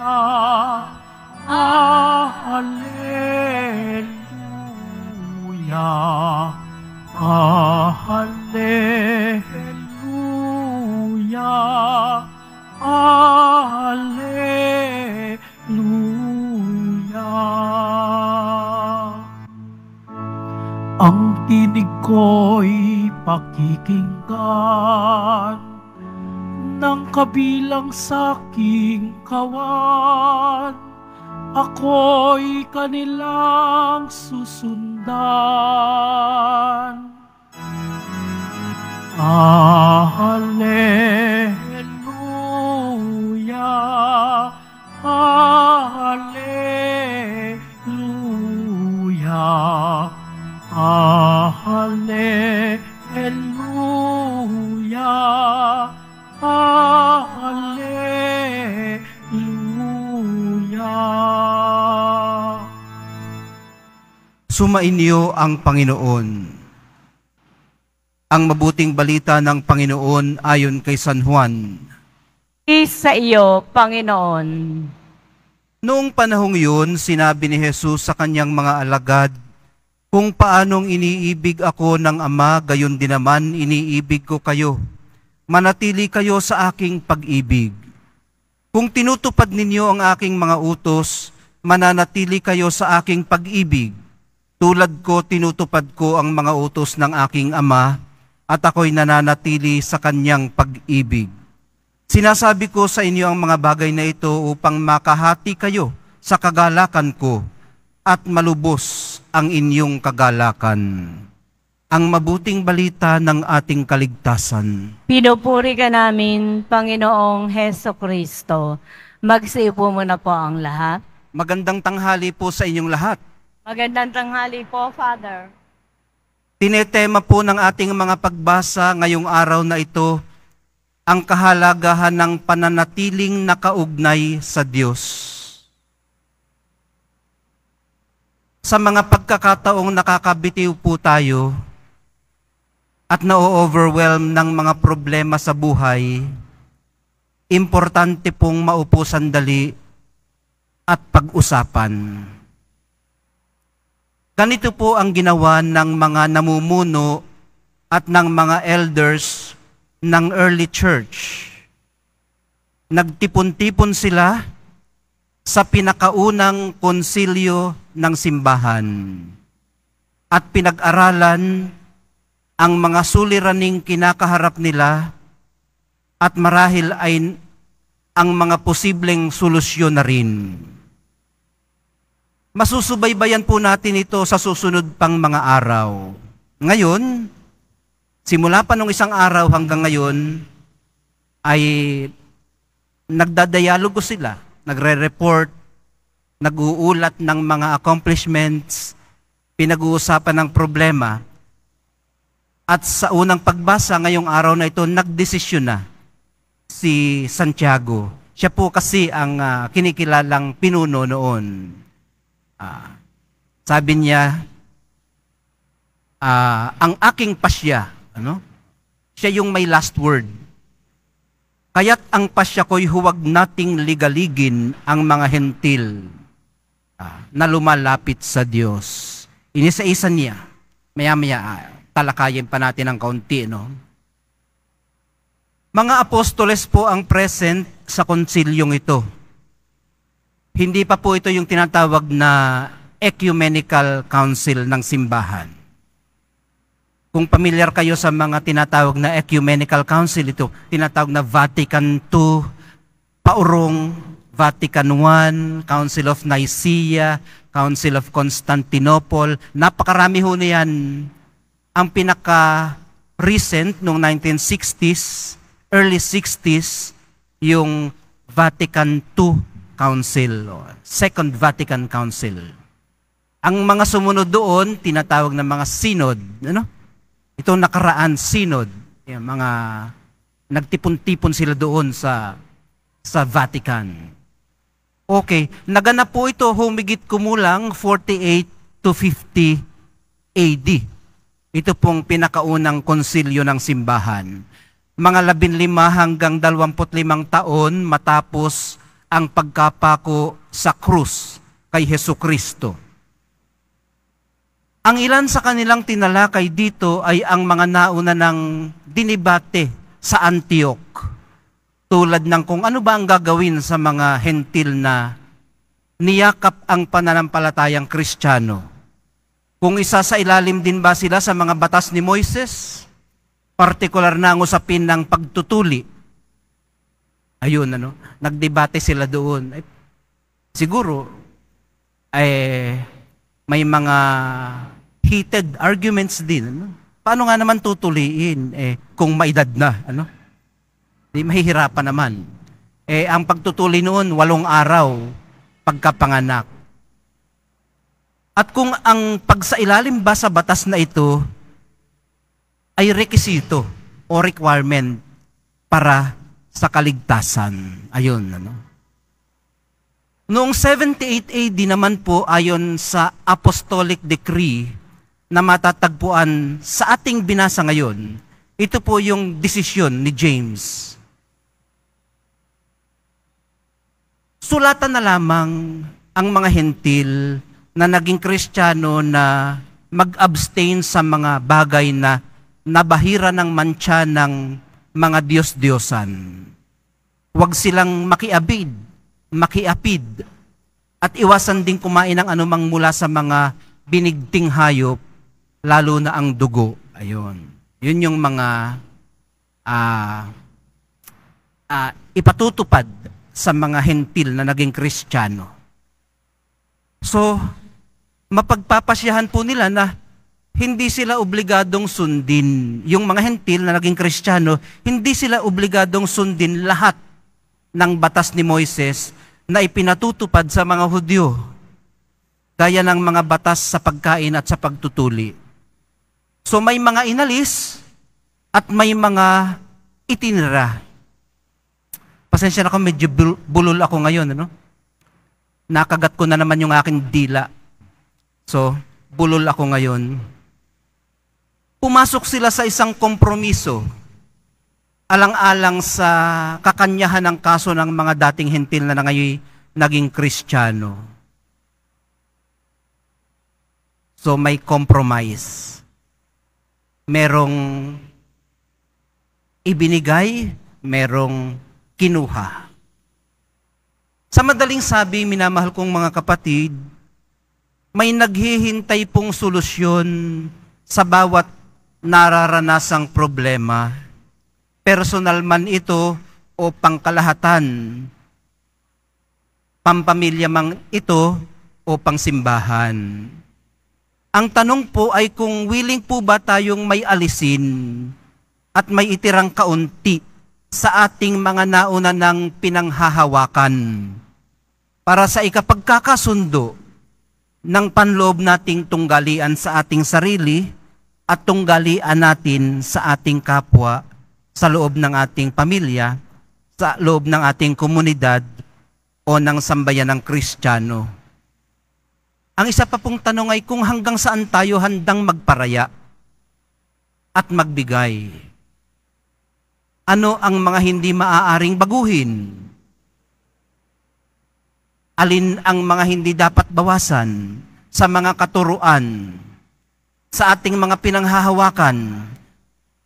Alleluia, Alleluia, Alleluia. Ang tinig ko'y pakikinggan ng kabilang sa aking kawan. Ako'y kanilang susundan. Alleluia, Alleluia, Alleluia, Alleluia. Sumainyo ang Panginoon. Ang mabuting balita ng Panginoon ayon kay San Juan. Sa iyo, Panginoon. Noong panahong yun, sinabi ni Jesus sa kanyang mga alagad, kung paanong iniibig ako ng Ama, gayon din naman iniibig ko kayo. Manatili kayo sa aking pag-ibig. Kung tinutupad ninyo ang aking mga utos, mananatili kayo sa aking pag-ibig. Tulad ko, tinutupad ko ang mga utos ng aking Ama, at ako'y nananatili sa kanyang pag-ibig. Sinasabi ko sa inyo ang mga bagay na ito upang makahati kayo sa kagalakan ko at malubos ang inyong kagalakan. Ang mabuting balita ng ating kaligtasan. Pinupuri ka namin, Panginoong Heso Kristo. Magsiupo muna po ang lahat. Magandang tanghali po sa inyong lahat. Magandang tanghali po, Father. Tinetema po ng ating mga pagbasa ngayong araw na ito ang kahalagahan ng pananatiling nakaugnay sa Diyos. Sa mga pagkakataong nakakabitiw po tayo at na-overwhelm ng mga problema sa buhay, importante pong maupo sandali at pag-usapan. Ganito po ang ginawa ng mga namumuno at ng mga elders ng early church. Nagtipon-tipon sila sa pinakaunang konsilyo ng simbahan at pinag-aralan ang mga suliraning kinakaharap nila at marahil ay ang mga posibleng solusyon na rin. Masusubaybayan po natin ito sa susunod pang mga araw. Ngayon, simula pa nung isang araw hanggang ngayon, ay nagdadialogo sila, nagre-report, nag-uulat ng mga accomplishments, pinag-uusapan ng problema. At sa unang pagbasa ngayong araw na ito, nagdesisyon na si Santiago. Siya po kasi ang kinikilalang pinuno noon. Sabi niya, ang aking pasya, siya yung may last word. Kaya't ang pasya ko'y huwag nating ligaligin ang mga hentil na lumalapit sa Diyos. Inisa-isa niya. Maya-maya, talakayin pa natin ng kaunti, no? Mga apostoles po ang present sa konsilyong ito. Hindi pa po ito yung tinatawag na ecumenical council ng simbahan. Kung familiar kayo sa mga tinatawag na ecumenical council, ito tinatawag na Vatican II, Paurong, Vatican I, Council of Nicaea, Council of Constantinople. Napakarami ho na yan. Ang pinaka-recent noong 1960s, early 60s, yung Vatican II Council, Second Vatican Council. Ang mga sumunod doon, tinatawag na mga synod. Itong nakaraan, synod. Yung mga nagtipon-tipon sila doon sa Vatican. Okay, naganap po ito humigit kumulang 48 to 50 AD. Ito pong pinakaunang konsilyo ng simbahan. Mga 15 hanggang 25 taon matapos ang pagkapako sa krus kay Hesu Kristo. Ang ilan sa kanilang tinalakay dito ay ang mga nauna ng dinibate sa Antioch. Tulad ng kung ano ba ang gagawin sa mga hentil na niyakap ang pananampalatayang Kristiyano. Kung isa sa ilalim din ba sila sa mga batas ni Moises, partikular na ang usapin ng pagtutuli. Ayun, nagdebate sila doon. Siguro, may mga heated arguments din. Paano nga naman tutuliin kung maedad na? Di mahihirapan naman. Ang pagtutuli noon, 8 araw pagkapanganak. At kung ang pagsailalim ba sa batas na ito ay rekisito o requirement para sa kaligtasan. Ayun, Noong 78 AD naman po, ayon sa apostolic decree na matatagpuan sa ating binasa ngayon, ito po yung desisyon ni James. Sulatan na lamang ang mga hentil na naging Kristiyano na mag-abstain sa mga bagay na nabahira ng mantsa ng mga Diyos-Diyosan. Huwag silang makiapid at iwasan din kumain ng anumang mula sa mga binigting hayop, lalo na ang dugo. Ayun. Yun yung mga ipatutupad sa mga hentil na naging Kristiyano. So, mapagpapasyahan po nila na hindi sila obligadong sundin. Yung mga hentil na naging Kristiyano, hindi sila obligadong sundin lahat ng batas ni Moises na ipinatutupad sa mga Hudyo, gaya ng mga batas sa pagkain at sa pagtutuli. So may mga inalis at may mga itinira. Pasensya na ako, medyo bulol ako ngayon. Nakagat ko na naman yung aking dila. So, bulol ako ngayon. Pumasok sila sa isang kompromiso alang-alang sa kakanyahan ng kaso ng mga dating hentil na ngayon naging Kristiyano. So may compromise. Merong ibinigay, merong kinuha. Sa madaling sabi, minamahal kong mga kapatid, may naghihintay pong solusyon sa bawat nararanasang problema. Personal man ito o pangkalahatan, pampamilya man ito o pangsimbahan. Ang tanong po ay kung willing po ba tayong may alisin at may itirang kaunti sa ating mga nauna ng pinanghahawakan para sa ikapagkakasundo ng panloob nating tunggalian sa ating sarili at tunggalian natin sa ating kapwa, sa loob ng ating pamilya, sa loob ng ating komunidad o ng sambayan ng Kristiyano. Ang isa pa pong tanong ay kung hanggang saan tayo handang magparaya at magbigay. Ano ang mga hindi maaaring baguhin? Alin ang mga hindi dapat bawasan sa mga katuruan, sa ating mga pinanghahawakan,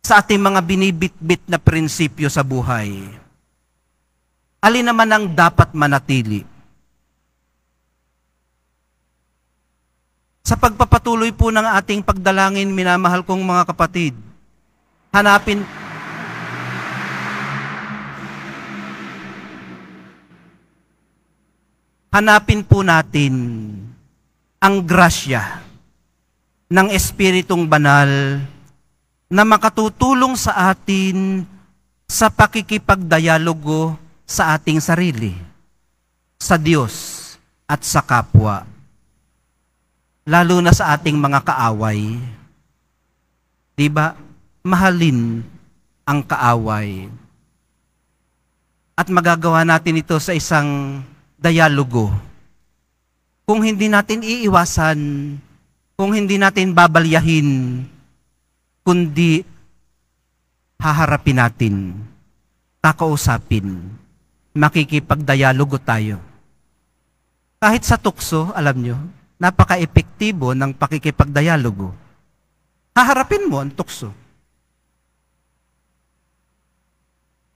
sa ating mga binibitbit na prinsipyo sa buhay? Alin naman ang dapat manatili? Sa pagpapatuloy po ng ating pagdalangin, minamahal kong mga kapatid, hanapin po natin ang grasya ng Espiritong Banal na makatutulong sa atin sa pakikipagdialogo sa ating sarili, sa Diyos at sa kapwa, lalo na sa ating mga kaaway. Diba? Mahalin ang kaaway. At magagawa natin ito sa isang dialogo. Kung hindi natin iiwasan, kung hindi natin babalyahin, kundi haharapin natin, kakausapin, makikipagdialogo tayo. Kahit sa tukso, alam nyo, napaka-epektibo ng pakikipagdialogo. Haharapin mo ang tukso.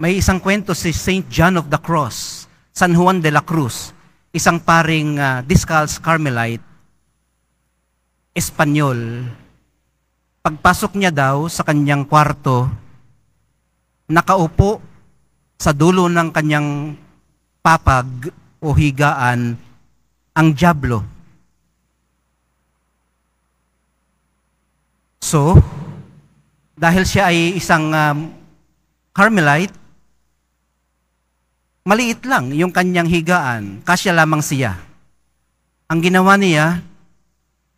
May isang kwento si Saint John of the Cross, San Juan de la Cruz, isang paring Discalced Carmelite, Espanyol. Pagpasok niya daw sa kanyang kwarto, nakaupo sa dulo ng kanyang papag o higaan ang dyablo. So, dahil siya ay isang Carmelite, maliit lang yung kanyang higaan, kasya lamang siya. Ang ginawa niya,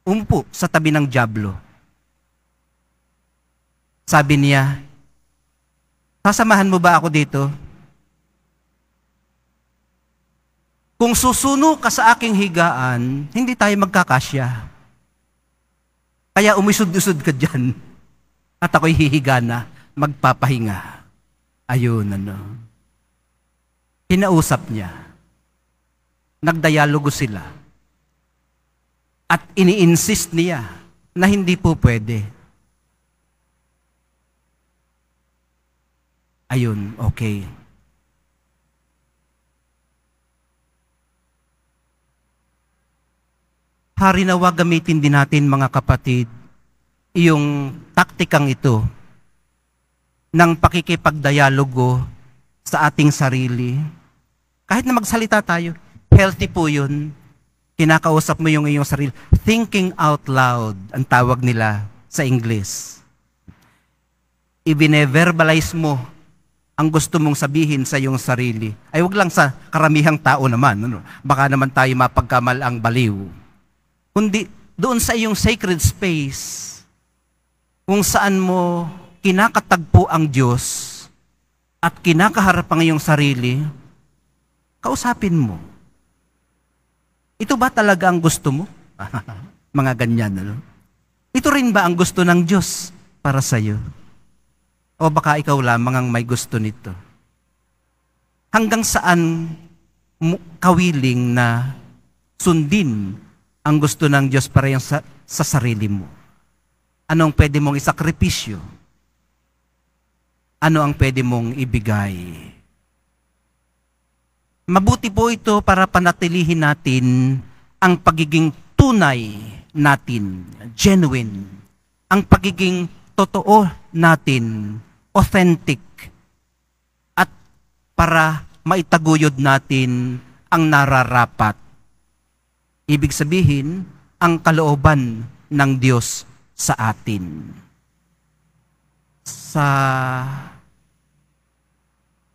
umpo sa tabi ng dyablo. Sabi niya, sasamahan mo ba ako dito? Kung susuno ka sa aking higaan, hindi tayo magkakasya. Kaya umisud-usud ka dyan. At ako'y hihiga na, magpapahinga. Ayun, Kinausap niya. Nagdialogo sila. At ini-insist niya na hindi po pwede. Ayun, okay. Harinawa gamitin din natin mga kapatid yung taktikang ito ng pakikipagdialogo sa ating sarili. Kahit na magsalita tayo, healthy po yun. Kinakausap mo yung iyong sarili. Thinking out loud, ang tawag nila sa English. Ibine-verbalize mo ang gusto mong sabihin sa iyong sarili. Ay wag lang sa karamihang tao naman. Baka naman tayo mapagkamalang baliw. Kundi doon sa iyong sacred space, kung saan mo kinakatagpo ang Diyos at kinakaharap ang iyong sarili, kausapin mo. Ito ba talaga ang gusto mo? Mga ganyan, Ito rin ba ang gusto ng Diyos para sa iyo? O baka ikaw lamang ang may gusto nito? Hanggang saan kawiling na sundin ang gusto ng Diyos para yung sa sarili mo? Anong pwede mong isakripisyo? Ano ang pwede mong ibigay? Mabuti po ito para panatilihin natin ang pagiging tunay natin, genuine. Ang pagiging totoo natin, authentic. At para maitaguyod natin ang nararapat. Ibig sabihin, ang kalooban ng Diyos sa atin. Sa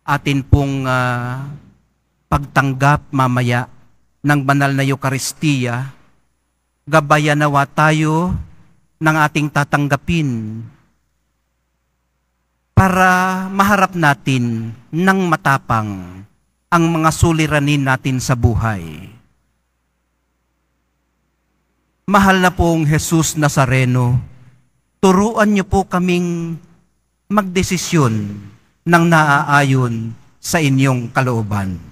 atin pong pagtanggap mamaya ng banal na Eucharistia, gabayan nawa tayo ng ating tatanggapin para maharap natin ng matapang ang mga suliranin natin sa buhay. Mahal na pong Jesus Nazareno, turuan niyo po kaming magdesisyon ng naaayon sa inyong kalooban.